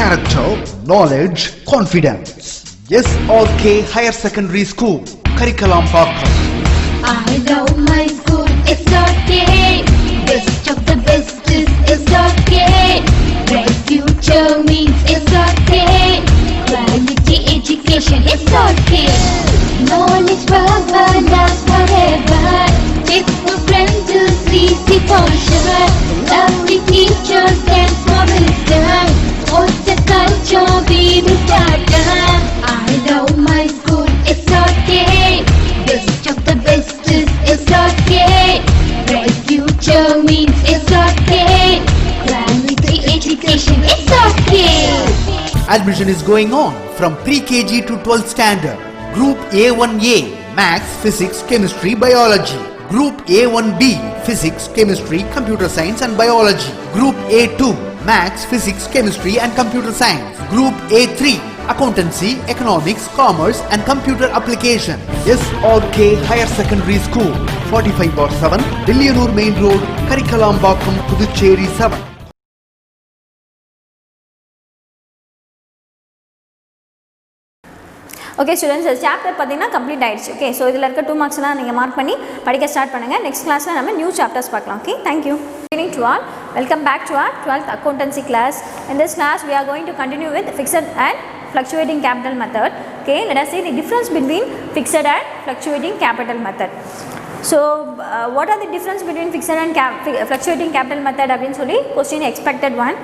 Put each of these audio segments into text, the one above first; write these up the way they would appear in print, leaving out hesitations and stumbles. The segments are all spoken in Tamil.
character, knowledge, confidence. SRK Higher Secondary School, Karikalambakkam. I love my school, SRK. Best of the best is SRK. Bright future means SRK. Quality education, SRK. Knowledge forever, love forever. Textbook friends to see for sure. Lovely teachers and wisdom. What's the culture we will start? I love my school, SRK. Best of the best is SRK. Bright future means SRK. Quality education, SRK. Admission is going on from pre-KG to 12th standard. Group A1A, Maths, Physics, Chemistry, Biology. Group A1B, Physics, Chemistry, Computer Science and Biology. Group A2, Maths, Physics, Chemistry and Computer Science. Group A3, Accountancy, Economics, Commerce and Computer Application. SRK Higher Secondary School, 45/7, Dilliyanur Main Road, Karikalambakkam, Puducherry 7. Okay students, chapter பார்த்தீங்கன்னா கம்ப்ளீட் ஆயிடுச்சு. ஓகே, ஸோ இதில் இருக்க 2 மார்க்ஸ்லாம் நீங்கள் மார்க் பண்ணி படிக்க ஸ்டார்ட் பண்ணுங்கள். நெக்ஸ்ட் கிளாஸில் நம்ம நியூ சாப்டர்ஸ் பார்க்கலாம். Okay, thank you. Good evening to all. Welcome back to our 12th accountancy class. In this class, we are going to continue with fixed and fluctuating capital method. Okay, let us see the difference between fixed and fluctuating capital method. So, what are the difference between fixed and fluctuating capital method? அப்படின்னு சொல்லி question expected one.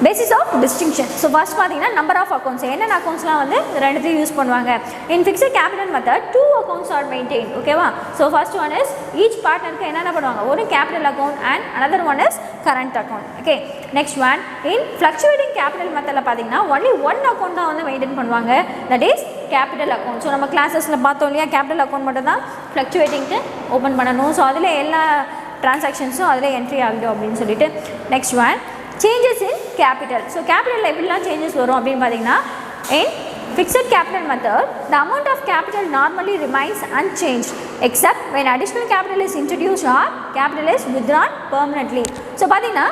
Basis of distinction. So first பார்த்தீங்கன்னா number of accounts. என்னென்ன அக்கௌண்ட்ஸ்லாம் வந்து ரெண்டுத்தையும் யூஸ் பண்ணுவாங்க. In fixed capital method, 2 accounts are maintained. ஓகேவா? So first one is each partnerக்கு என்னென்ன பண்ணுவாங்க, ஒரு capital account and another one is current account. Okay. Next one, in fluctuating capital methodல பார்த்தீங்கன்னா only one account தான் வந்து மெயின்டைன் பண்ணுவாங்க. That is capital account. So நம்ம கிளாஸஸில் பார்த்தோம் இல்லையா, கேபிட்டல் அக்கௌண்ட் மட்டும் தான் ஃப்ளக்சுவேட்டிங்க்கு ஓப்பன் பண்ணணும். ஸோ அதில் எல்லா டிரான்சாக்ஷன்ஸும் அதில் என்ட்ரி ஆகிடும் அப்படின்னு சொல்லிட்டு. Next one, changes in capital. So capital எப்படிலாம் changes வரும் அப்படின்னு பார்த்தீங்கன்னா, in fixed capital method the amount of capital normally remains unchanged except when additional capital is introduced or capital is withdrawn permanently. So பார்த்தீங்கன்னா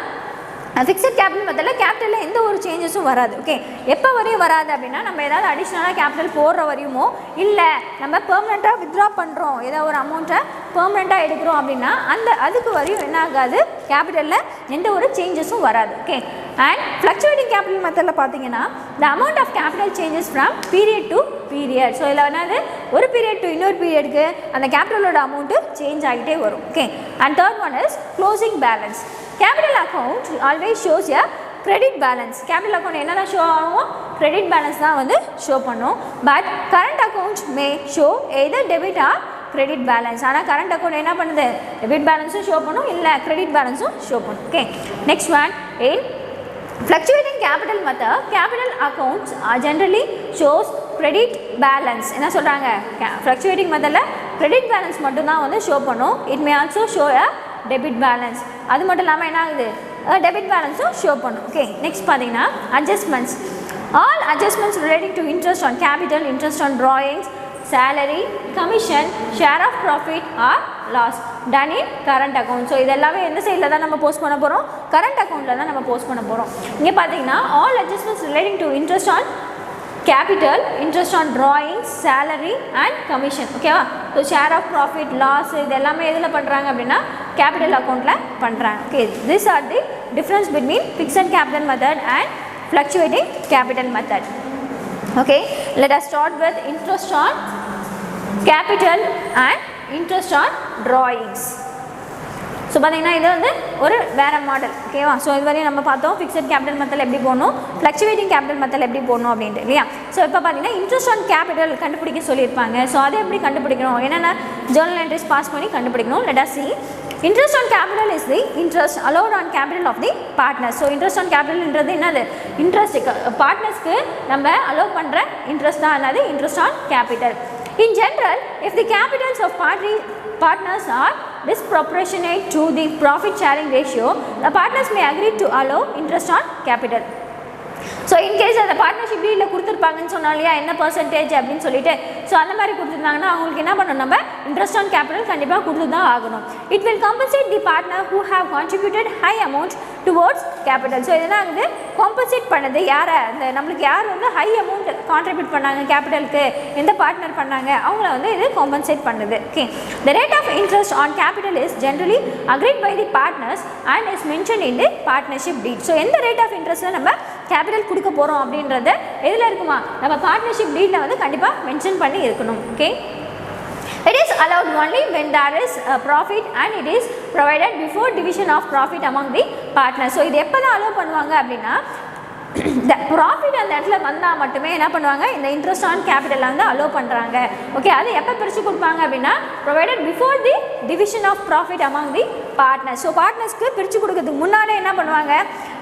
ஃபிக்ஸட் கேபிட்டல் மெத்தடில் கேபிட்டலில் எந்த ஒரு சேஞ்சஸும் வராது. ஓகே, எப்போ வரையும் வராது அப்படின்னா, நம்ம ஏதாவது அடிஷ்னலாக கேபிட்டல் போடுற வரையுமோ, இல்லை நம்ம பெர்மனெண்ட்டாக வித்ட்ரா பண்ணுறோம், ஏதாவது ஒரு அமௌண்ட்டை பெர்மனெண்ட்டாக எடுக்கிறோம் அப்படின்னா அதுக்கு வரையும் என்ன ஆகாது, கேபிட்டலில் எந்த ஒரு சேஞ்சஸும் வராது. ஓகே, அண்ட் ஃப்ளக்சுவேட்டிங் கேபிட்டல் மெத்தடில் பார்த்தீங்கன்னா the amount of capital changes from period to period. So இதில் என்னது, ஒரு பீரியட் டு இன்னொரு பீரியடுக்கு அந்த கேபிட்டலோட அமௌண்ட்டு சேஞ்ச் ஆகிட்டே வரும். Okay, and third one is closing balance. Capital account always shows a credit balance. Capital account என்னென்ன ஷோ ஆகும், credit balance தான் வந்து ஷோ பண்ணும். But current account may show either debit or credit balance. ஆனால் current account என்ன பண்ணுது, debit balance ஷோ பண்ணும், இல்லை credit balance ஷோ பண்ணும். Okay, next one, in fluctuating capital method capital accounts are generally shows credit balance. என்ன சொல்கிறாங்க, fluctuating மெத்தடில் credit balance மட்டும்தான் வந்து ஷோ பண்ணும். it may also show a debit balance. அது மட்டும் இல்லாமல் என்ன ஆகுது, டெபிட் பேலன்ஸும் ஷோ பண்ணும். ஓகே, நெக்ஸ்ட் பார்த்தீங்கன்னா adjustments. All adjustments relating to interest on capital, interest on drawings, salary, commission, share of profit or loss done in current account. So இது எல்லாமே எந்த சைடில் தான் நம்ம போஸ்ட் பண்ண போகிறோம், கரண்ட் அக்கௌண்ட்டில் தான் நம்ம போஸ்ட் பண்ண போகிறோம். இங்கே பார்த்தீங்கன்னா all adjustments relating to interest on capital, interest on drawings, salary and commission. ஓகேவா? So share of profit, loss இது எல்லாமே எதில் பண்ணுறாங்க அப்படின்னா கேபிட்டல் அக்கௌண்ட்டில் பண்ணுறாங்க. Okay, this are the difference between fixed capital method and fluctuating capital method. Okay, let us start with interest on capital and interest on drawings. So பார்த்தீங்கன்னா இது வந்து ஒரு வேறு மாடல். ஓகேவா? ஸோ இது வரையும் நம்ம பார்த்தோம் ஃபிக்ஸட் கேபிட்டல் மெத்தடில் எப்படி போடணும், ஃப்ளக்சுவேட்டிங் கேபிட்டல் மெத்தடில் எப்படி போடணும் அப்படின்ட்டு இல்லையா. ஸோ இப்போ பார்த்தீங்கன்னா இன்ட்ரெஸ்ட் ஆன் கேபிட்டல் கண்டுபிடிக்க சொல்லியிருப்பாங்க. ஸோ அதை எப்படி கண்டுபிடிக்கணும், என்னென்ன ஜேர்னல் என்ட்ரிஸ் பாஸ் பண்ணி கண்டுபிடிக்கணும். Let us see. Interest on capital is the interest allot on capital of the partners. So interest on கேபிட்டல்ன்றது என்னது, இன்ட்ரெஸ்ட் பார்ட்னர்ஸ்க்கு நம்ம அலோவ் பண்ணுற இன்ட்ரெஸ்ட் தான் என்னது, interest on capital. In general, if the capitals of partners are disproportionate to the profit sharing ratio, the partners may agree to allow interest on capital. So in case அந்த பார்ட்னர்ஷிப் டீலில் கொடுத்துருப்பாங்கன்னு சொன்னோம் இல்லையா என்ன பர்சன்டேஜ் அப்படின்னு சொல்லிட்டு, ஸோ அந்த மாதிரி கொடுத்துருந்தாங்கன்னா அவங்களுக்கு என்ன பண்ணணும், நம்ம இன்ட்ரெஸ்ட் ஆன் கேபிட்டல் கண்டிப்பாக கொடுத்து தான் ஆகணும். It will compensate the partner who have contributed high amount towards capital. So இதெல்லாம் வந்து காம்பன்சேட் பண்ணது யாரை, அந்த நம்மளுக்கு யார் வந்து ஹை அமௌண்ட் கான்ட்ரிபியூட் பண்ணாங்க கேபிட்டலுக்கு, எந்த பார்ட்னர் பண்ணாங்க, அவங்கள வந்து இது காம்பன்சேட் பண்ணுது. Okay, the rate of interest on capital is generally agreed by the partners and is mention in the partnership deed. So எந்த ரேட் ஆஃப் இன்ட்ரெஸ்ட்டில் நம்ம கேபிட்டல் கொடுக்க போகிறோம் அப்படின்றது எதில் இருக்குமா, நம்ம பார்ட்னர்ஷிப் டீடில் வந்து கண்டிப்பாக மென்ஷன் பண்ணி இருக்கணும். Okay, it is allowed only when there is a profit and it is provided before division of profit among the partners. So இது எப்போ தான் அலோவ் பண்ணுவாங்க அப்படின்னா, இந்த ப்ராஃபிட் அந்த இடத்துல வந்தால் மட்டுமே என்ன பண்ணுவாங்க, இந்த இன்ட்ரெஸ்ட் ஆன் கேபிட்டலில் வந்து அலோவ் பண்ணுறாங்க. ஓகே, அது எப்போ பிரித்து கொடுப்பாங்க அப்படின்னா, provided before the division of profit among the partners. So பார்ட்னர்ஸ்க்கு பிரித்து கொடுக்கறதுக்கு முன்னாடி என்ன பண்ணுவாங்க,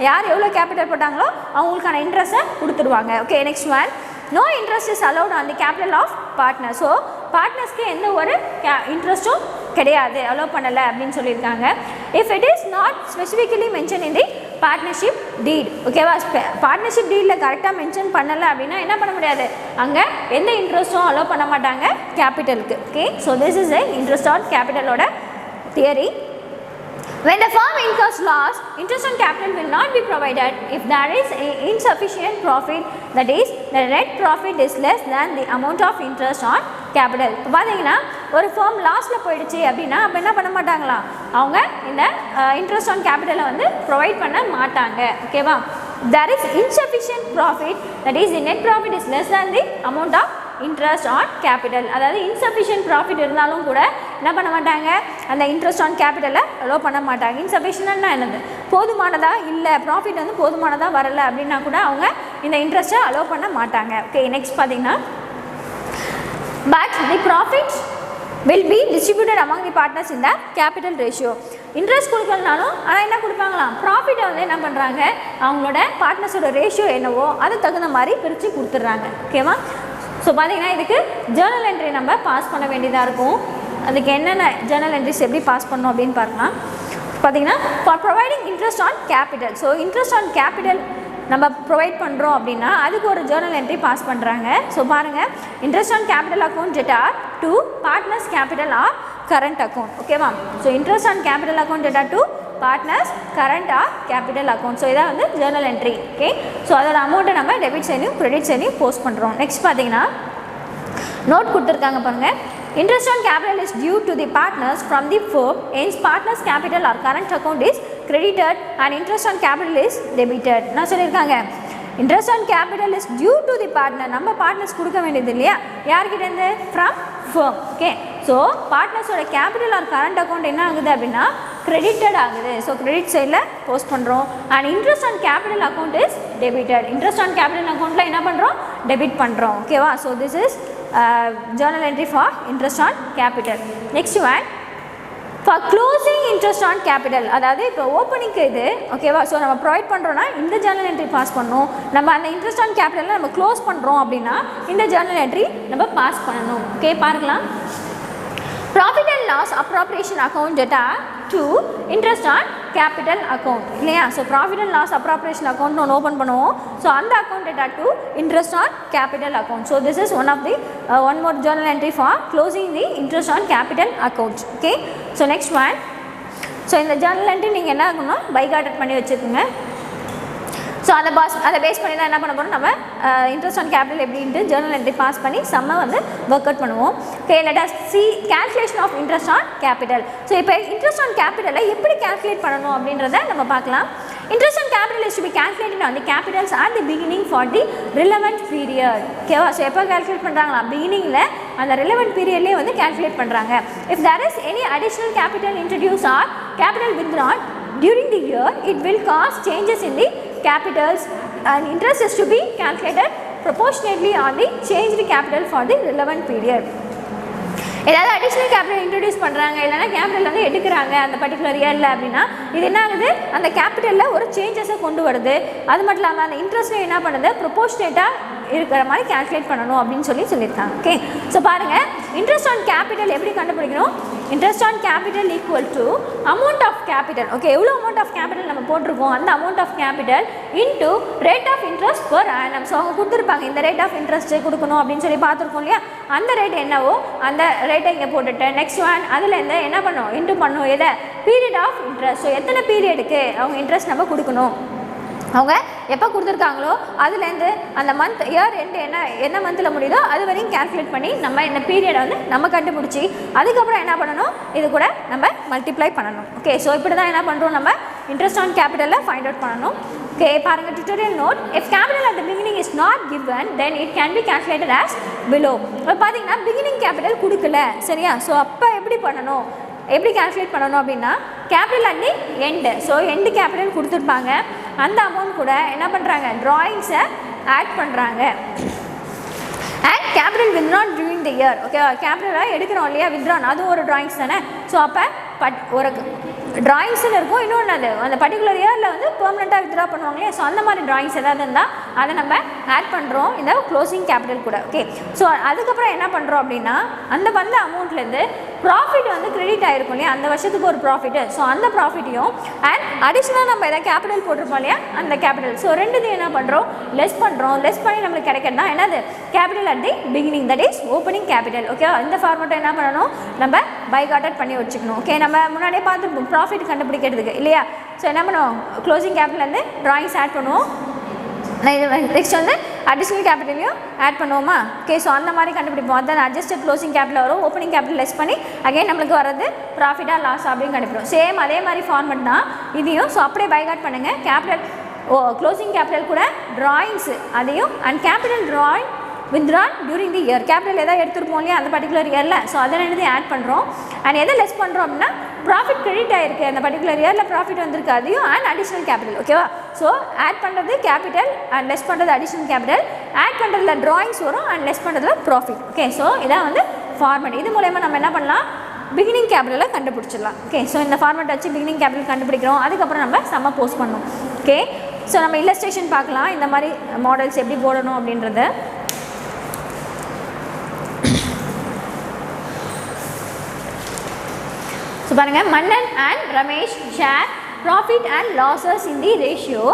யார் எவ்வளோ கேபிட்டல் போட்டாங்களோ அவங்களுக்கான இன்ட்ரெஸ்ட்டை கொடுத்துருவாங்க. Okay, next one, no interest is allowed on the capital of partner. So பார்ட்னர்ஸ்க்கு எந்த ஒரு இன்ட்ரெஸ்ட்டும் கிடையாது, அலோவ் பண்ணலை அப்படின்னு சொல்லியிருக்காங்க. If it is not specifically mention in the partnership deed. ஓகேவா, பார்ட்னர்ஷிப் டீடில் கரெக்டாக மென்ஷன் பண்ணலை அப்படின்னா என்ன பண்ண முடியாது, அங்கே எந்த இன்ட்ரெஸ்ட்டும் அலோவ் பண்ண மாட்டாங்க கேபிட்டலுக்கு. Okay, so this is a interest on கேபிட்டலோட theory. When the firm incurs loss, interest on capital will not be provided if there is insufficient profit, that is, the net profit is less than the amount of interest on capital. இப்போ பார்த்தீங்கன்னா ஒரு firm லாஸில் போயிடுச்சு அப்படின்னா அப்போ என்ன பண்ண மாட்டாங்களா, அவங்க இந்த இன்ட்ரெஸ்ட் ஆன் கேபிட்டலை வந்து ப்ரொவைட் பண்ண மாட்டாங்க. ஓகேவா, there is insufficient profit, that is, the net profit is less than the amount of interest on capital. அதாவது இன்சஃபிஷியன்ட் ப்ராஃபிட் இருந்தாலும் கூட என்ன பண்ண மாட்டாங்க, அந்த இன்ட்ரெஸ்ட் ஆன் கேபிட்டலை அலோவ் பண்ண மாட்டாங்க. இன்சஃபிஷியன்ட்னா என்னது, போதுமானதாக இல்லை, ப்ராஃபிட் வந்து போதுமானதாக வரலை அப்படின்னா கூட அவங்க இந்த இன்ட்ரெஸ்ட்டை அலோவ் பண்ண மாட்டாங்க. ஓகே, நெக்ஸ்ட் பார்த்தீங்கன்னா, but the profit will be distributed among the partners in the capital ratio. Interest கொடுக்கலனாலும் ஆனால் என்ன கொடுப்பாங்களாம், ப்ராஃபிட்டை வந்து என்ன பண்ணுறாங்க, அவங்களோட பார்ட்னர்ஸோட ரேஷியோ என்னவோ அது தகுந்த மாதிரி பிரித்து கொடுத்துட்றாங்க. ஓகேவா, ஸோ பார்த்தீங்கன்னா இதுக்கு ஜேர்னல் என்ட்ரி நம்ம பாஸ் பண்ண வேண்டியதாக இருக்கும். அதுக்கு என்னென்ன ஜேர்னல் என்ட்ரிஸ் எப்படி பாஸ் பண்ணணும் அப்படின்னு பார்க்கலாம். பார்த்தீங்கன்னா, for providing interest on capital. So interest on capital நம்ம ப்ரொவைட் பண்ணுறோம் அப்படின்னா அதுக்கு ஒரு ஜேர்னல் என்ட்ரி பாஸ் பண்ணுறாங்க. ஸோ பாருங்கள், interest on capital account data to partners capital or current account. ஓகேவா, so interest on capital account data to partners current or capital account. So இதான் வந்து ஜேர்னல் என்ட்ரி. ஓகே, ஸோ அதோட அமௌண்ட்டை நம்ம டெபிட் சைடையும் கிரெடிட் சைடையும் போஸ்ட் பண்ணுறோம். நெக்ஸ்ட் பார்த்தீங்கன்னா நோட் கொடுத்துருக்காங்க பாருங்கள், interest on capital is due to the partners from the firm, hence partners capital or current account is credited and interest on capital is debited. நான் சொல்லியிருக்காங்க, interest on capital is due to the partner, நம்ம பார்ட்னர்ஸ் கொடுக்க வேண்டியது இல்லையா, யார்கிட்டேருந்து, ஃப்ரம் firm. ஓகே, ஸோ பார்ட்னர்ஸோட கேபிட்டல் ஆர் கரண்ட் அக்கௌண்ட் என்ன ஆகுது அப்படின்னா கிரெடிட்டட் ஆகுது. ஸோ கிரெடிட் சைடில் போஸ்ட் பண்ணுறோம். And interest on capital account is debited. Interest on capital அக்கௌண்ட்டில் என்ன பண்ணுறோம், டெபிட் பண்ணுறோம். ஓகேவா, so this is journal entry for interest on capital. Next one, for closing interest on capital, அதாவது இப்போ ஓப்பனிங்க்கு இது. ஓகேவா, ஸோ நம்ம ப்ரொவைட் பண்ணுறோன்னா இந்த ஜேர்னல் என்ட்ரி பாஸ் பண்ணணும். நம்ம அந்த இன்ட்ரெஸ்ட் ஆன் கேபிட்டலில் நம்ம க்ளோஸ் பண்ணுறோம் அப்படின்னா இந்த ஜேர்னல் என்ட்ரி நம்ம பாஸ் பண்ணணும். ஓகே, பார்க்கலாம். Profit and loss appropriation account data to interest on capital account இல்லையா. So profit and loss appropriation account ஒன்று ஓப்பன் பண்ணுவோம். ஸோ அந்த account data to interest on capital account. So this is one of the one more journal entry for closing the interest on capital account. Okay, so next one, so இந்த ஜேர்னல் என்ட்ரி நீங்கள் என்ன ஆகணும், பைகார்டட் பண்ணி வச்சுக்கோங்க. ஸோ அதை பேஸ் பண்ணி தான் என்ன பண்ண போகிறோம், நம்ம இன்ட்ரெஸ்ட் ஆன் கேபிட்டல் எப்படின்ட்டு ஜேர்னல் என்ட்ரி பாஸ் பண்ணி செம்ம வந்து ஒர்க் அவுட் பண்ணுவோம். Okay, let us see calculation of interest on capital. So இப்போ இன்ட்ரெஸ்ட் ஆன் கேபிட்டலை எப்படி கால்குலேட் பண்ணணும் அப்படின்றத நம்ம பார்க்கலாம். Interest on capital is to be calculated on the capitals at the beginning for the relevant period. ஓகேவா, ஸோ எப்போ கால்குலேட் பண்ணுறாங்களா, பிகினிங்கில் அந்த relevant periodலேயே வந்து கால்குலேட் பண்ணுறாங்க. If there is any additional capital introduced or capital withdrawn during the year, it will cause changes in the capitals and interest is to be calculated proportionately on the changed capital for the relevant period. ஏதாவது அடிஷ்னல் கேபிட்டல் இன்ட்ரடியூஸ் பண்ணுறாங்க, இல்லைனா கேபிட்டல் வந்து எடுக்கிறாங்க அந்த பர்டிகுலர் இயரில் அப்படின்னா இது என்ன ஆகுது, அந்த கேபிட்டலில் ஒரு சேஞ்சஸை கொண்டு வருது. அது மட்டும் இல்லாமல் அந்த இன்ட்ரெஸ்ட்டை என்ன பண்ணுது, ப்ரொபோர்ஷனேட்டாக இருக்கிற மாதிரி கால்குலேட் பண்ணணும் அப்படின்னு சொல்லியிருக்காங்க. ஓகே, ஸோ பாருங்கள் இன்ட்ரெஸ்ட் ஆன் கேபிட்டல் எப்படி கண்டுபிடிக்கணும்? Interest on capital equal to amount of capital. Okay, எவ்வளோ அமௌண்ட் ஆஃப் கேபிட்டல் நம்ம போட்டிருக்கோம் அந்த amount of capital into rate of interest per annum. So அவங்க கொடுத்துருப்பாங்க இந்த ரேட் ஆஃப் இன்ட்ரெஸ்ட் கொடுக்கணும் அப்படின்னு சொல்லி பார்த்துருக்கோம் இல்லையா, அந்த ரேட் என்னவோ அந்த ரேட்டை இங்கே போட்டுட்டு நெக்ஸ்ட் ஒன் அதுலேருந்து என்ன பண்ணும் இன்டூ பண்ணும் எதை பீரியட் ஆஃப் இன்ட்ரெஸ்ட். ஸோ எத்தனை பீரியடுக்கு அவங்க இன்ட்ரெஸ்ட் நம்ம கொடுக்கணும், அவங்க எப்போ கொடுத்துருக்காங்களோ அதுலேருந்து அந்த மந்த் இயர் எண்டு என்ன மந்தில் முடியுதோ அது வரையும் கேல்குலேட் பண்ணி நம்ம இந்த பீரியடை வந்து நம்ம கண்டுபிடிச்சி அதுக்கப்புறம் என்ன பண்ணணும் இது கூட நம்ம மல்டிப்ளை பண்ணணும். ஓகே, ஸோ இப்படி தான் என்ன பண்ணுறோம் நம்ம இன்ட்ரெஸ்ட் ஆன் கேபிட்டலை ஃபைண்ட் அவுட் பண்ணணும். ஓகே, பாருங்கள் tutorial note. If capital at the beginning is not given then it can be calculated as below. இப்போ பார்த்தீங்கன்னா பிகினிங் கேபிட்டல் கொடுக்கல சரியா, ஸோ அப்போ எப்படி பண்ணணும் எப்படி கால்குலேட் பண்ணணும் அப்படின்னா capital and end. So end capital கொடுத்துருப்பாங்க அந்த அமௌண்ட் கூட என்ன பண்ணுறாங்க ட்ராயிங்ஸை ஆட் பண்ணுறாங்க. And capital withdrawn during the year. Okay, கேபிட்டலாக எடுக்கிறோம் இல்லையா வித்ட்ரான் அதுவும் ஒரு ட்ராயிங்ஸ் தானே. ஸோ அப்போ ஒரு ட்ராயிங்ஸ்னு இருக்கும், இன்னொன்று அது அந்த பர்டிகுலர் இயரில் வந்து பெர்மனெண்ட்டாக வித்ட்ரா பண்ணுவாங்க இல்லையா, ஸோ அந்த மாதிரி ட்ராயிங்ஸ் ஏதாவது இருந்தால் அதை நம்ம ஆட் பண்ணுறோம் இந்த க்ளோசிங் கேபிட்டல் கூட. ஓகே, ஸோ அதுக்கப்புறம் என்ன பண்ணுறோம் அப்படின்னா அந்த வந்த அமௌண்ட்லேருந்து ப்ராஃபிட் வந்து கிரெடிட் ஆகிருக்கும் இல்லையா அந்த வருஷத்துக்கு ஒரு ப்ராஃபிட்டு, ஸோ அந்த ப்ராஃபிட்டையும் அண்ட் அடிஷ்னலாக நம்ம எதாவது கேபிட்டல் போட்டிருப்போம் இல்லையா அந்த கேபிட்டல், ஸோ ரெண்டுத்தையும் என்ன பண்ணுறோம் லெஸ் பண்ணுறோம். லெஸ் பண்ணி நம்மளுக்கு கிடைக்கிறதுனா என்னது capital at the beginning that is opening capital. Okay, இந்த ஃபார்மேட்டை என்ன பண்ணணும் நம்ம பை கார்டட் பண்ணி வச்சுக்கணும். ஓகே, நம்ம முன்னாடியே பார்த்துருப்போம் ப்ராஃபிட் கண்டுபிடிக்கிறதுக்கு இல்லையா, ஸோ என்ன பண்ணுவோம் க்ளோசிங் கேபிட்டல்லேருந்து ட்ராயிங்ஸ் ஆட் பண்ணுவோம், நெக்ஸ்ட் வந்து அடிஷ்னல் கேபிட்டலையும் ஆட் பண்ணுவோமா. ஓகே, ஸோ அந்த மாதிரி கண்டுபிடிப்போம். அதான் அட்ஜஸ்டட் க்ளோசிங் கேபிட்டல் வரும், ஓப்பனிங் கேபிட்டல் லெஸ் பண்ணி அகைன் நம்மளுக்கு வரது ப்ராஃபிட்டாக லாஸ் அப்படின்னு கண்டுபிடிப்போம். சேம் அதே மாதிரி ஃபார்மெட் தான் இதையும். ஸோ அப்படியே பை கார்ட் பண்ணுங்கள் கேபிட்டல் க்ளோசிங் கேபிட்டல் கூட ட்ராயிங்ஸு அதையும் and capital drawing withdrawn during the year. Capital எதாவது எடுத்துருப்போம் இல்லையா அந்த பர்டிகுலர் இயரில், ஸோ அதை ரெண்டுத்தையும் ஆட் பண்ணுறோம். அண்ட் எதை லெஸ் பண்ணுறோம் அப்படின்னா ப்ராஃபிட் கிரெடிட் ஆகிருக்கு அந்த பர்டிகுலர் இயரில் ப்ராஃபிட் வந்திருக்கு அதையும் அண்ட் அடிஷ்னல் கேபிட்டல். ஓகேவா, ஸோ ஆட் பண்ணுறது கேபிட்டல் அண்ட் லெஸ் பண்ணுறது அடிஷ்னல் கேபிட்டல், ஆட் பண்ணுறதுல ட்ராயிங்ஸ் வரும் அண்ட் லெஸ் பண்ணுறதுல ப்ராஃபிட். ஓகே, ஸோ இதான் வந்து ஃபார்மெட். இது மூலயமா நம்ம என்ன பண்ணலாம் பிகினிங் கேபிட்டலை கண்டுபிடிச்சிடலாம். ஓகே, ஸோ இந்த ஃபார்மெட் வச்சு பிகினிங் கேபிட்டல் கண்டுபிடிக்கிறோம், அதுக்கப்புறம் நம்ம சம்ம போஸ்ட் பண்ணணும். ஓகே, ஸோ நம்ம இல்லஸ்ட்ரேஷன் பார்க்கலாம் இந்த மாதிரி மாடல்ஸ் எப்படி போடணும் அப்படின்றத. ஸோ பாருங்கள் மன்னன் and Ramesh share profit and losses in the ratio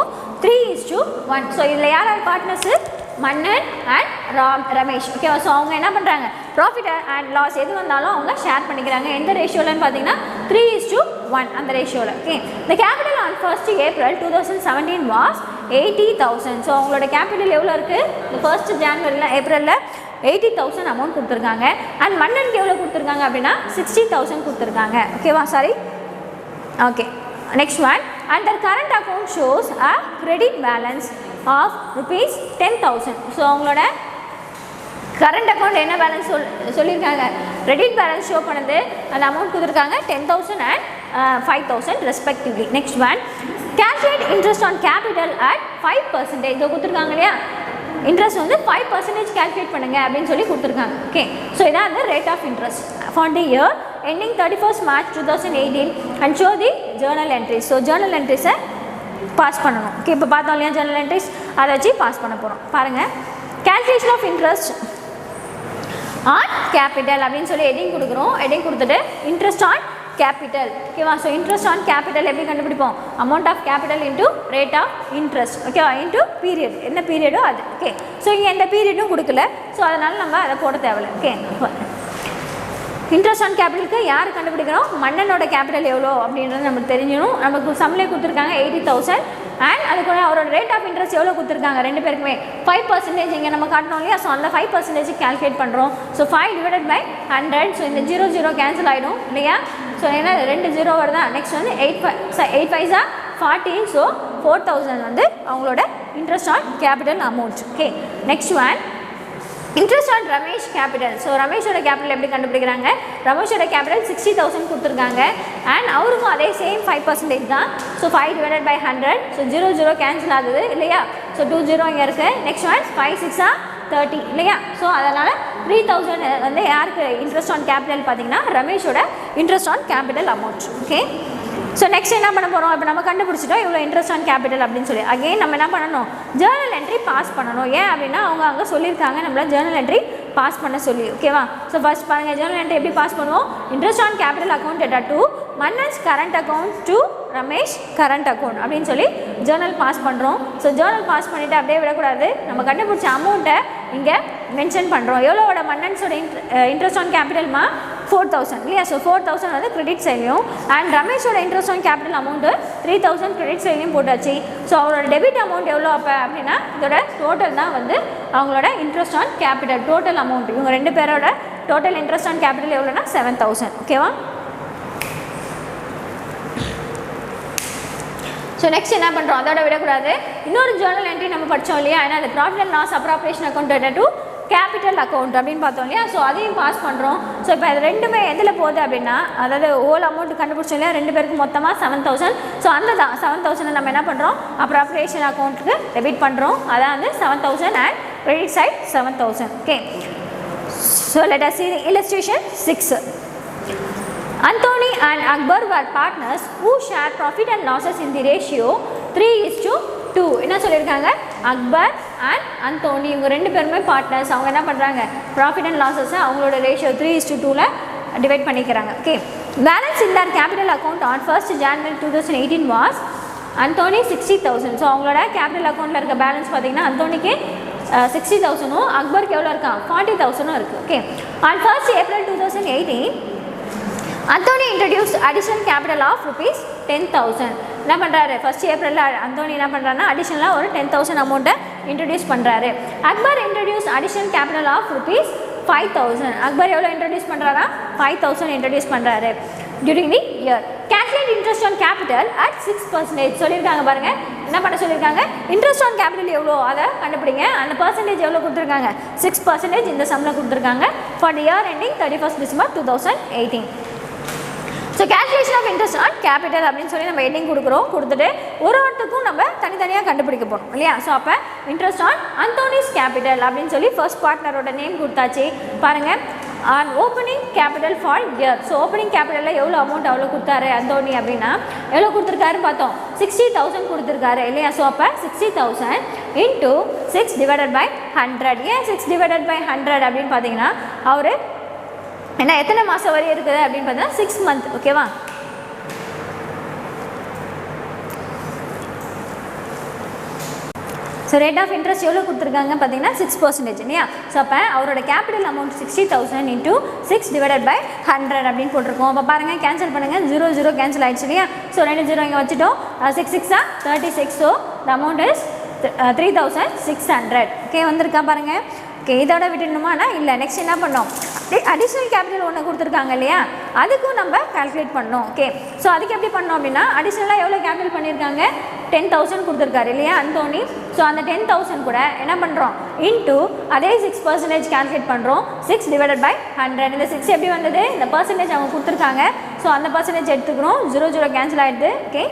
3:1. So இதில் யார் யார் பார்ட்னர்ஸு மன்னன் அண்ட் ரமேஷ். ஓகேவா, ஸோ அவங்க என்ன பண்ணுறாங்க ப்ராஃபிட் அண்ட் லாஸ் எது வந்தாலும் அவங்க ஷேர் பண்ணிக்கிறாங்க. எந்த ரேஷியோலன்னு பார்த்தீங்கன்னா 3:1 அந்த ரேஷியோவில். ஓகே, இந்த capital on 1st April 2017 was 80,000. So அவங்களோட கேபிட்டல் எவ்வளோ இருக்குது இந்த 1st January ஏப்ரலில் 80,000 அமௌண்ட் கொடுத்துருக்காங்க. அண்ட் மன்னனுக்கு எவ்வளோ கொடுத்துருக்காங்க அப்படின்னா 60,000 கொடுத்துருக்காங்க. ஓகேவா, sorry. Okay, next one and the current account shows a credit balance of ₹10,000. So அவங்களோட கரண்ட் அக்கௌண்ட் என்ன பேலன்ஸ் சொல்லியிருக்காங்க கிரெடிட் பேலன்ஸ் ஷோ பண்ணுது அந்த அமௌண்ட் கொடுத்துருக்காங்க 10,000 and 5,000 respectively. Next one calculate interest on capital at 5%. இதை கொடுத்துருக்காங்க இல்லையா இன்ட்ரெஸ்ட் வந்து 5% கேல்குலேட் பண்ணுங்க அப்படின்னு சொல்லி கொடுத்துருக்காங்க. ஓகே, ஸோ இதான் அந்த rate of interest for the year ending 31st March 2018 and show the journal entries. So journal என்ட்ரிஸை பாஸ் பண்ணணும். ஓகே, இப்போ பார்த்தோம் இல்லையா ஜேர்னல் என்ட்ரிஸ் அதை வச்சு பாஸ் பண்ண போகிறோம். பாருங்கள் calculation of interest on capital அப்படின்னு சொல்லி ஹெட்டிங் கொடுக்குறோம். ஹெட்டிங் கொடுத்துட்டு இன்ட்ரெஸ்ட் ஆன் கேபிட்டல். ஓகேவா, ஸோ இன்ட்ரெஸ்ட் ஆன் கேபிட்டல் எப்படி கண்டுபிடிப்போம் amount of capital into rate of interest. ஓகேவா, இன்டூ பீரியட் என்ன பீரியடோ அது. ஓகே, ஸோ இங்கே எந்த பீரியடும் கொடுக்கல, ஸோ அதனால் நம்ம அதை போட தேவையில்லை. ஓகே, இன்ட்ரெஸ்ட் ஆன் கேபிட்டலுக்கு யார் கண்டுபிடிக்கிறோம் மன்னனோட கேபிட்டல் எவ்வளோ அப்படின்றது நமக்கு தெரிஞ்சிடும். நமக்கு சம்லே கொடுத்துருக்காங்க 80,000 அண்ட் அதுக்கு அவரோட ரேட் ஆஃப் இன்ட்ரெஸ்ட் எவ்வளோ கொடுத்துருக்காங்க ரெண்டு பேருக்குமே 5% இங்கே நம்ம காட்டணும் இல்லையா, ஸோ அந்த 5% கேல்குலேட் பண்ணுறோம். ஸோ 5/100. ஸோ இந்த 0 கேன்சல் ஆகிடும் இல்லையா, ஸோ ஏன்னா 2 0 வருதா. நெக்ஸ்ட் வந்து 8 5 14. ஸோ 4,000 வந்து அவங்களோட interest on capital amount. Okay, next one interest on Ramesh capital. So ரமேஷோட கேபிட்டல் எப்படி கண்டுபிடிக்கிறாங்க ரமேஷோட கேபிட்டல் 60,000 கொடுத்துருக்காங்க அண்ட் அவருக்கும் அதே சேம் 5% தான். ஸோ 5/100. ஸோ 0 கேன்சல் ஆகுது இல்லையா, ஸோ 2 இங்கே இருக்குது. நெக்ஸ்ட் ஒன் 5 6 30 இல்லையா, ஸோ அதனால் 3,000 வந்து யாருக்கு இன்ட்ரெஸ்ட் ஆன் கேபிட்டல் பார்த்தீங்கன்னா ரமேஷோட interest on capital amount. Okay, so next என்ன பண்ண போகிறோம், இப்போ நம்ம கண்டுபிடிச்சிட்டோம் இவ்வளோ இன்ட்ரெஸ்ட் ஆன் கேபிட்டல் அப்படின்னு சொல்லி. அகெயின் நம்ம என்ன பண்ணணும், ஜேர்னல் என்ட்ரி பாஸ் பண்ணணும். ஏன் அப்படின்னா அவங்க அங்கே சொல்லியிருக்காங்க நம்மள ஜேர்னல் என்ட்ரி பாஸ் பண்ண சொல்லி. ஓகேவா? ஸோ ஃபர்ஸ்ட் பாருங்கள், ஜேர்னல் என்ட்ரி எப்படி பாஸ் பண்ணுவோம், interest on capital account data to Mannan's current account to Ramesh current account அப்படின்னு சொல்லி ஜேர்னல் பாஸ் பண்ணுறோம். ஸோ ஜேர்னல் பாஸ் பண்ணிவிட்டு அப்படியே விடக்கூடாது, நம்ம கண்டுபிடிச்ச அமௌண்ட்டை இங்கே மென்ஷன் பண்ணுறோம். எவ்வளோட மன்னன்ஸோட இன்ட்ரெஸ்ட் ஆன் கேபிட்டல்மா 4000 இல்லையா? ஸோ 4000 வந்து கிரெடிட் சைட்லையும் அண்ட் ரமேஷோட interest on capital amount 3000 credit சைட்லையும் போட்டாச்சு. ஸோ அவரோட டெபிட் அமௌண்ட் எவ்வளோ அப்போ அப்படின்னா இதோட டோட்டல் தான் வந்து அவங்களோட interest on capital total amount. இவங்க ரெண்டு பேரோட டோட்டல் இன்ட்ரெஸ்ட் ஆன் கேபிட்டல் எவ்வளோனா 7000. ஓகேவா? ஸோ நெக்ஸ்ட் என்ன பண்ணுறோம், அதோட விடக்கூடாது இன்னொரு ஜேர்னல் என்ட்ரி நம்ம படித்தோம் இல்லையா, ஏன்னா அது profit and loss appropriation account data to capital account அப்படின்னு பார்த்தோம் இல்லையா. ஸோ அதையும் பாஸ் பண்ணுறோம். ஸோ இப்போ அது ரெண்டுமே எதில் போகுது அப்படின்னா, அதாவது ஹோல் அமௌண்ட் கண்டுபிடிச்சோம் இல்லையா, ரெண்டு பேருக்கு மொத்தமாக 7000. ஸோ அந்த 7000 நம்ம என்ன பண்ணுறோம், அப்ராப்ரியேஷன் அக்கௌண்ட்டுக்கு டெபிட் பண்ணுறோம். அதான் வந்து 7000 and credit side 7000. Okay, so let us see the illustration 6. Anthony and Akbar were partners who shared profit and losses in the ratio 3:2. என்ன சொல்லியிருக்காங்க, அக்பர் அண்ட் அந்தோனி இவங்க ரெண்டு பேருமே பார்ட்னர்ஸ். அவங்க என்ன பண்ணுறாங்க, ப்ராஃபிட் அண்ட் லாஸஸை அவங்களோட ரேஷியோ 3:2 டிவைட் பண்ணிக்கிறாங்க. Okay, balance in the capital account on 1st January 2018 was Anthony 60,000. So அவங்களோட கேபிட்டல் அக்கௌண்ட்டில் இருக்க பேலன்ஸ் பார்த்தீங்கன்னா அந்தோனிக்கு 60,000, அக்பருக்கு எவ்வளோ இருக்கா 40,000 இருக்குது. Okay, on 1st April 2018 Anthony introduce additional capital of rupees 10,000. என்ன பண்ணுறாரு, 1st April அந்தோனி என்ன பண்ணுறாருன்னா அடிஷனலாக ஒரு 10,000 அமௌண்ட்டை இன்ட்ரடியூஸ் பண்ணுறாரு. Akbar introduce additional capital of rupees 5,000. Akbar எவ்வளோ இன்ட்ரடியூஸ் பண்ணுறாரா 5,000 இன்ட்ரடியூஸ் பண்ணுறாரு during the year. Calculate interest on capital at 6% சொல்லியிருக்காங்க. பாருங்கள் என்ன பண்ண சொல்லியிருக்காங்க, இன்ட்ரெஸ்ட் ஆன் கேபிட்டல் எவ்வளோ அதை கண்டுபிடிங்க. அந்த பர்சன்டேஜ் எவ்வளோ கொடுத்துருக்காங்க 6% இந்த சம்மில் கொடுத்துருக்காங்க for the year ending 31st December 2018. So calculation of interest on capital அப்படின்னு சொல்லி நம்ம ஹெட்டிங் கொடுத்துட்டு ஒருத்தருக்கும் நம்ம தனித்தனியாக கண்டுபிடிக்க போகிறோம் இல்லையா. ஸோ அப்போ இன்ட்ரெஸ்ட் ஆன் அந்தோனிஸ் கேபிட்டல் அப்படின்னு சொல்லி ஃபர்ஸ்ட் பார்ட்னரோட நேம் கொடுத்தாச்சு. பாருங்கள், on opening capital for year. So opening கேபிட்டலில் எவ்வளோ அமௌண்ட் அவ்வளோ கொடுத்தாரு அந்தோனி அப்படின்னா எவ்வளோ கொடுத்துருக்காருன்னு பார்த்தோம் 60,000 கொடுத்துருக்காரு இல்லையா. ஸோ அப்போ 60,000 into 6 divided by 100. ஏன் 6 divided by 100 அப்படின்னு பார்த்தீங்கன்னா அவர் ஏன்னா எத்தனை மாதம் வரை இருக்குது அப்படின்னு பார்த்தீங்கன்னா 6 months. ஓகேவா? ஸோ ரேட் ஆஃப் இன்ட்ரெஸ்ட் எவ்வளோ கொடுத்துருக்காங்க பார்த்தீங்கன்னா 6% இல்லையா. ஸோ அப்போ அவரோட capital amount 60,000 into 6 divided by 100 அப்படின்னு போட்டிருக்கோம். அப்போ பாருங்கள் கேன்சல் பண்ணுங்கள், 0 கேன்சல் ஆகிடுச்சு இல்லையா. ஸோ 2 0 இங்கே வச்சுட்டோம், 6 6 36. So the amount is 3,600. Okay, வந்திருக்கா பாருங்கள். ஓகே, இதோட விட்டுணுமானா இல்லை. நெக்ஸ்ட் என்ன பண்ணோம், அடிஷ்னல் கேபிட்டல் ஒன்று கொடுத்துருக்காங்க இல்லையா, அதுக்கும் நம்ம கால்குலேட் பண்ணோம். ஓகே, ஸோ அதுக்கு எப்படி பண்ணோம் அப்படின்னா அடிஷ்னலாக எவ்வளோ கேபிட்டல் பண்ணியிருக்காங்க 10,000 கொடுத்துருக்காரு இல்லையா அந்தோனி. ஸோ அந்த 10,000 கூட என்ன பண்ணுறோம் இன்ட்டு அதே 6% கால்குலேட் பண்ணுறோம். 6 divided by 100. இந்த 6 எப்படி வந்தது, இந்த பர்சன்டேஜ் அவங்க கொடுத்துருக்காங்க. ஸோ அந்த பர்சன்டேஜ் எடுத்துக்கிறோம், 0 கேன்சல் ஆகிடுது. ஓகே,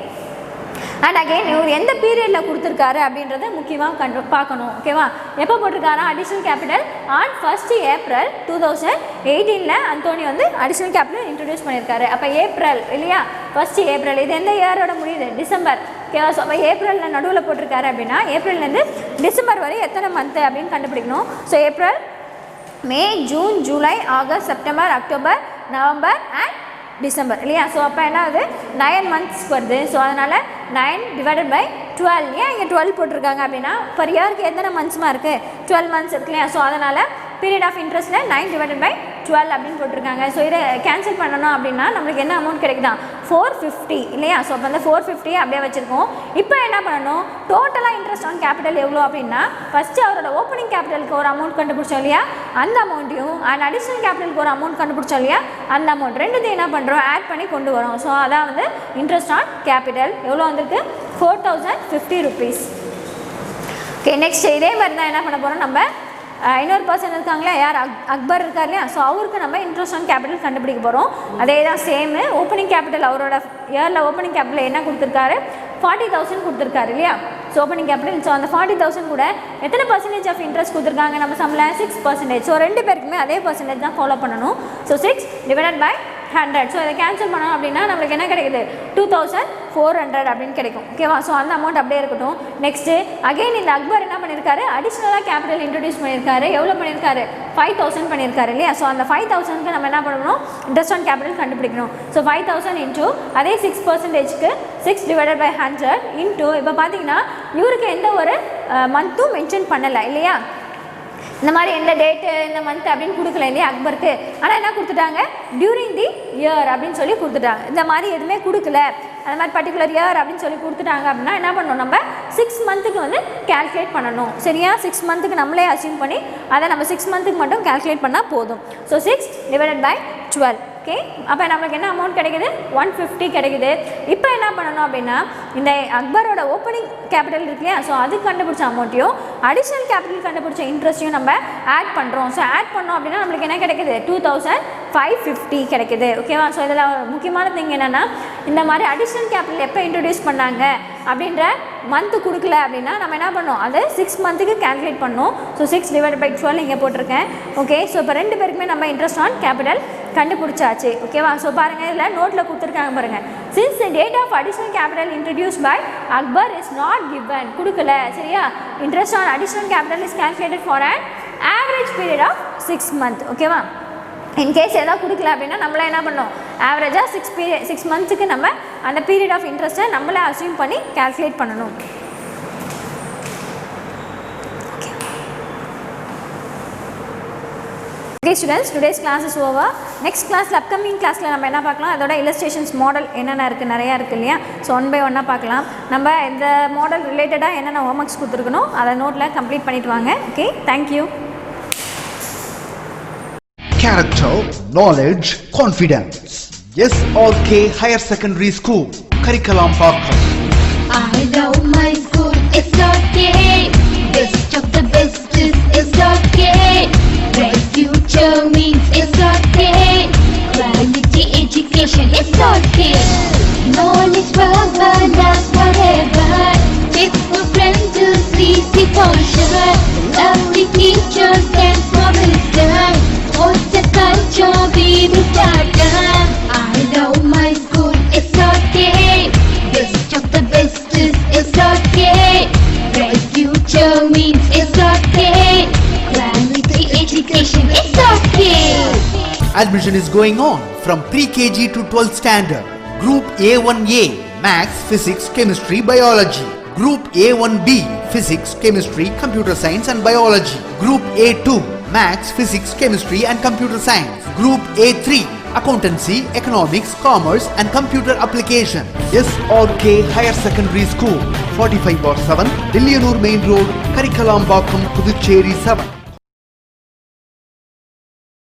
அண்ட் அகெயின் இவர் எந்த பீரியடில் கொடுத்துருக்காரு அப்படின்றத முக்கியமாக பார்க்கணும். ஓகேவா? எப்போ போட்டிருக்காரா additional capital on 1st April 2018 Anthony வந்து அடிஷ்னல் கேபிட்டல் இன்ட்ரடியூஸ் பண்ணியிருக்காரு. அப்போ ஏப்ரல் இல்லையா, 1st April. இது எந்த இயரோட முடியுது, டிசம்பர். ஓகேவா? ஸோ அப்போ ஏப்ரலில் நடுவில் போட்டிருக்காரு அப்படின்னா ஏப்ரல்லேருந்து டிசம்பர் வரை எத்தனை மந்த்து அப்படின்னு கண்டுபிடிக்கணும். So April, May, June, July, August, September, October, November and December இல்லையா. ஸோ அப்போ என்ன ஆகுது 9 months வருது. ஸோ அதனால் 9 divided by 12. ஏன் இங்கே 12 போட்டிருக்காங்க அப்படின்னா பர் இயருக்கு எத்தனை மந்த்ஸ்மா இருக்குது 12 months இருக்கு இல்லையா. ஸோ அதனால் பீரியட் ஆஃப் இன்ட்ரெஸ்ட்டில் 9 divided by 12 அப்படின்னு போட்டிருக்காங்க. ஸோ இதை கேன்சல் பண்ணணும் அப்படின்னா நம்மளுக்கு என்ன அமௌண்ட் கிடைக்குதா 450 இல்லையா. ஸோ அப்போ அந்த 450 அப்படியே வச்சுருக்கோம். இப்போ என்ன பண்ணணும், டோட்டலாக இன்ட்ரெஸ்ட் ஆன் கேபிட்டல் எவ்வளோ அப்படின்னா ஃபஸ்ட்டு அவரோட ஓப்பனிங் கேபிட்டலுக்கு ஒரு அமௌண்ட் கண்டுபிடிச்சோம் இல்லையா, அந்த அமௌண்ட்டையும் அண்ட் அடிஷ்னல் கேபிட்டலுக்கு ஒரு அமௌண்ட் கண்டுபிடிச்சோம் இல்லையா, அந்த அமௌண்ட் ரெண்டுத்தையும் என்ன பண்ணுறோம் ஆட் பண்ணி கொண்டு வரோம். ஸோ அதான் வந்து இன்ட்ரெஸ்ட் ஆன் கேபிட்டல் எவ்வளோ வந்துருக்கு 4,050 rupees. ஓகே, நெக்ஸ்ட் இதே மாதிரி தான் என்ன பண்ண போகிறோம், நம்ம இன்னொரு பர்சன் இருக்காங்களா யார் அக்பர் இருக்கார் இல்லையா. ஸோ அவருக்கு நம்ம இன்ட்ரெஸ்ட் ஆன் கேபிட்டல் கண்டுபிடிக்க போகிறோம். அதே தான் சேமு. ஓப்பனிங் கேபிட்டல் அவரோட இயரில் ஓப்பனிங் கேபிட்டல் என்ன கொடுத்துருக்காரு 40,000 கொடுத்துருக்காரு இல்லையா. So opening capital. ஸோ அந்த 40,000 கூட எத்தனை பர்சன்டேஜ் ஆஃப் இன்ட்ரெஸ்ட் கொடுத்துருக்காங்க நம்ம சம்மில் 6%. ஸோ ரெண்டு பேருக்குமே அதே பர்சன்டேஜ் தான் ஃபாலோ பண்ணணும். So 6 divided by 100. ஸோ இதை கேன்சல் பண்ணோம் அப்படின்னா நம்மளுக்கு என்ன கிடைக்குது 2400 அப்படின்னு கிடைக்கும். ஓகேவா? ஸோ அந்த அமௌண்ட் அப்படியே இருக்கட்டும். நெக்ஸ்ட்டு அகைன் இந்த அக்பர் என்ன பண்ணியிருக்காரு, அடிஷ்னலாக கேபிட்டல் இன்ட்ரடியூஸ் பண்ணியிருக்காரு. எவ்வளோ பண்ணியிருக்காரு, 5000 பண்ணியிருக்காரு இல்லையா? ஸோ அந்த 5000க்கு நம்ம என்ன பண்ணணும், இன்ட்ரெஸ்ட் ஆன் கேபிட்டல் கண்டுபிடிக்கணும். ஸோ 5000 இன்ட்டு அதே 6%க்கு 6/100 இன்ட்டு இப்போ பார்த்தீங்கன்னா இவருக்கு எந்த ஒரு மந்த்தும் மென்ஷன் பண்ணலை இல்லையா? இந்த மாதிரி எந்த டேட்டு இந்த மந்த் அப்படின்னு கொடுக்கல இல்லையா அக்பருக்கு. ஆனால் என்ன கொடுத்துட்டாங்க, டியூரிங் தி இயர் அப்படின்னு சொல்லி கொடுத்துட்டாங்க. இந்த மாதிரி எதுவுமே கொடுக்கல, அந்த மாதிரி பர்டிகுலர் இயர் அப்படின்னு சொல்லி கொடுத்துட்டாங்க அப்படின்னா என்ன பண்ணணும், நம்ம 6 மந்த்துக்கு வந்து கேல்குலேட் பண்ணணும். சரியா? 6 மந்த்துக்கு நம்மளே அச்சீவ் பண்ணி அதை நம்ம 6 மந்த்துக்கு மட்டும் கேல்குலேட் பண்ணால் போதும். ஸோ 6/12. ஓகே, அப்போ நம்மளுக்கு என்ன அமௌண்ட் கிடைக்குது, 150 கிடைக்குது. இப்போ என்ன பண்ணணும் அப்படின்னா இந்த அக்பரோட ஓப்பனிங் கேபிட்டல் இருக்கு இல்லையா, ஸோ அது கண்டுபிடிச்ச அமௌண்ட்டையும் அடிஷ்னல் கேபிட்டல் கண்டுபிடிச்ச இன்ட்ரெஸ்ட்டையும் நம்ம ஆட் பண்ணுறோம். ஸோ ஆட் பண்ணோம் அப்படின்னா நம்மளுக்கு என்ன கிடைக்குது, 2550 கிடைக்குது. ஓகேவா? ஸோ இதில் முக்கியமான திங் என்னென்னா, இந்த மாதிரி அடிஷ்னல் கேபிட்டல் எப்போ இன்ட்ரடியூஸ் பண்ணாங்க அப்படின்ற மந்த்து கொடுக்கல அப்படின்னா நம்ம என்ன பண்ணோம், அதை 6 மந்த்துக்கு கேல்குலேட் பண்ணோம். ஸோ 6/12 இங்கே போட்டிருக்கேன். ஓகே, ஸோ இப்போ 2 பேருக்குமே நம்ம இன்ட்ரெஸ்ட் ஆன் கேபிட்டல் கண்டுபிடிச்சாச்சு. ஓகேவா? ஸோ பாருங்கள், இதில் நோட்டில் கொடுத்துருக்காங்க பாருங்கள். Since the date of additional capital introduce by Akbar is not given, கொடுக்கல. சரியா? Interest on additional capital is calculated for an average period of 6 month. ஓகேவா? இன்கேஸ் எதாவது கொடுக்கல அப்படின்னா நம்மளே என்ன பண்ணோம், ஆவரேஜாக 6 மந்த்ஸுக்கு நம்ம அந்த பீரியட் ஆஃப் இன்ட்ரெஸ்ட்டை நம்மளே அசியூம் பண்ணி கேல்குலேட் பண்ணணும். Okay students, today's class is over. Next class, upcoming class நம்ம என்ன பார்க்கலாம், அதோட illustrations மாடல் என்னென்ன இருக்குது, நிறையா இருக்குது இல்லையா? ஸோ 1 by 1 பார்க்கலாம். நம்ம இந்த மாடல் ரிலேட்டடாக என்னென்ன ஹோம்ஒர்க்ஸ் கொடுத்துருக்கணும் அதை நோட்டில் கம்ப்ளீட் பண்ணிட்டு வாங்க. Okay, thank you. Character, knowledge, confidence. SRK Higher Secondary School, Curriculum Parkland. I love my school, it's okay. Best of the best is okay. Bright future means it's okay. Quality education, it's okay. Knowledge forever, last forever. Faithful friends to see for sure. Lovely teachers and for wisdom. What's the culture we will start? I love my school, it's okay. Best of the best is okay. Bright future means it's okay. Quality education, it's okay. Admission is going on from pre-KG to 12th standard. Group A1A, Maths, Physics, Chemistry, Biology. Group A1B, Physics, Chemistry, Computer Science and Biology. Group A2, Maths, Physics, Chemistry and Computer Science. Group A3, Accountancy, Economics, Commerce and Computer Application. SRK Higher Secondary School, 45/7, Dillianur Main Road, Karikalambakkam, Puducherry 7.